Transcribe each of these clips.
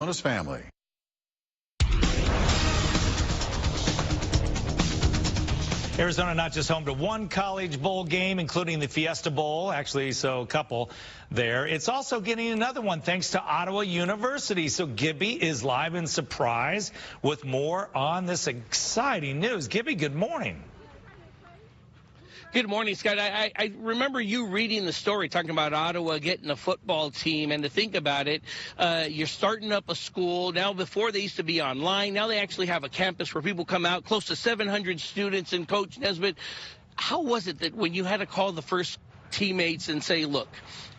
Arizona's family. Arizona not just home to one college bowl game, including the Fiesta Bowl, actually, so a couple there. It's also getting another one thanks to Ottawa University. So Gibby is live in Surprise with more on this exciting news. Gibby, good morning. Good morning, Scott. I remember you reading the story talking about Ottawa getting a football team, and to think about it, you're starting up a school. Now, before they used to be online, now they actually have a campus where people come out, close to 700 students. And Coach Nesbitt, how was it that when you had to call the first teammates and say, look,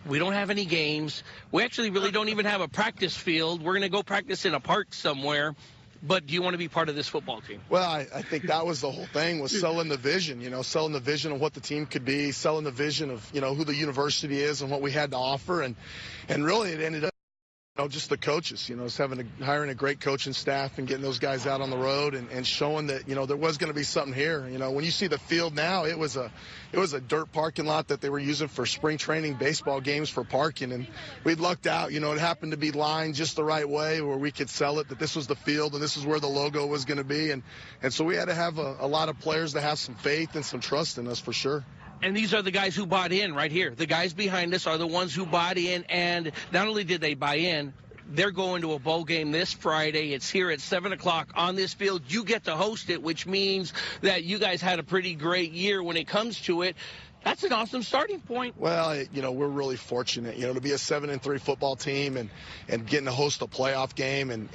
we don't have any games, we actually really don't even have a practice field, we're going to go practice in a park somewhere, but do you want to be part of this football team? Well, I think that was the whole thing, was selling the vision, selling the vision of what the team could be, selling the vision of, who the university is and what we had to offer. And really it ended up, just the coaches, hiring a great coaching staff and getting those guys out on the road and showing that, there was going to be something here. When you see the field now, it was a dirt parking lot that they were using for spring training baseball games for parking. And we'd lucked out, it happened to be lined just the right way where we could sell it, that this was the field and this is where the logo was going to be. And so we had to have a lot of players that have some faith and some trust in us for sure. And these are the guys who bought in right here. The guys behind us are the ones who bought in, and not only did they buy in, they're going to a bowl game this Friday. It's here at 7 o'clock on this field. You get to host it, which means that you guys had a pretty great year when it comes to it. That's an awesome starting point. Well, we're really fortunate, to be a 7-3 football team and getting to host a playoff game and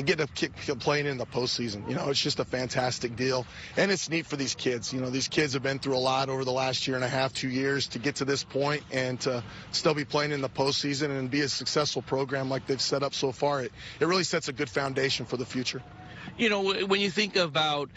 get to playing in the postseason. It's just a fantastic deal. And it's neat for these kids. These kids have been through a lot over the last year and a half, 2 years to get to this point and to still be playing in the postseason and be a successful program like they've set up so far. It really sets a good foundation for the future. When you think about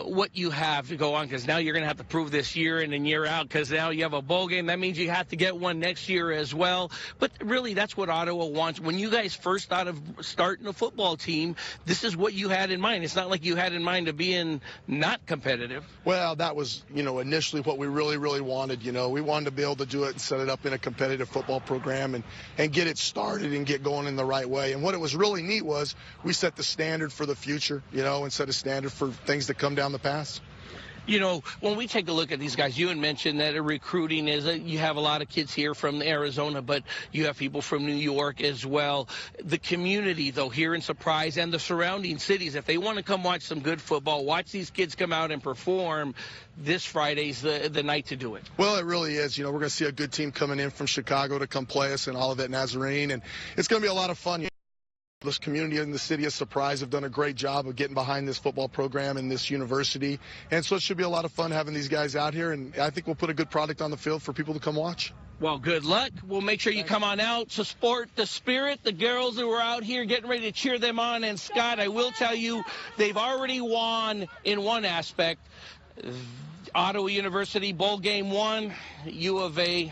what you have to go on, because now you're going to have to prove this year in and year out, because now you have a bowl game. That means you have to get one next year as well. But really, that's what Ottawa wants. When you guys first thought of starting a football team, this is what you had in mind. It's not like you had in mind of being not competitive. Well, that was, initially what we really, really wanted. We wanted to be able to do it and set it up in a competitive football program and get it started and get going in the right way. And what it was really neat was we set the standard for the future. And set a standard for things that come down the path. When we take a look at these guys, you had mentioned that recruiting is you have a lot of kids here from Arizona, but you have people from New York as well. The community, though, here in Surprise and the surrounding cities, if they want to come watch some good football, watch these kids come out and perform, this Friday's the night to do it. Well, it really is. We're going to see a good team coming in from Chicago to come play us in Olivet Nazarene, and it's going to be a lot of fun. This community in the city of Surprise have done a great job of getting behind this football program and this university. And so it should be a lot of fun having these guys out here. And I think we'll put a good product on the field for people to come watch. Well, good luck. We'll make sure you come on out to support the spirit, the girls who are out here getting ready to cheer them on. And, Scott, I will tell you, they've already won in one aspect. Ottawa University Bowl Game 1, U of A.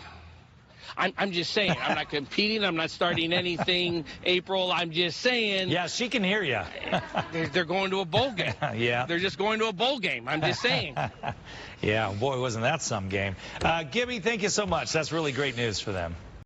I'm just saying, I'm not competing. I'm not starting anything, April. I'm just saying. Yeah, she can hear you. They're going to a bowl game. Yeah. They're just going to a bowl game. I'm just saying. Yeah, boy, wasn't that some game. Gibby, thank you so much. That's really great news for them.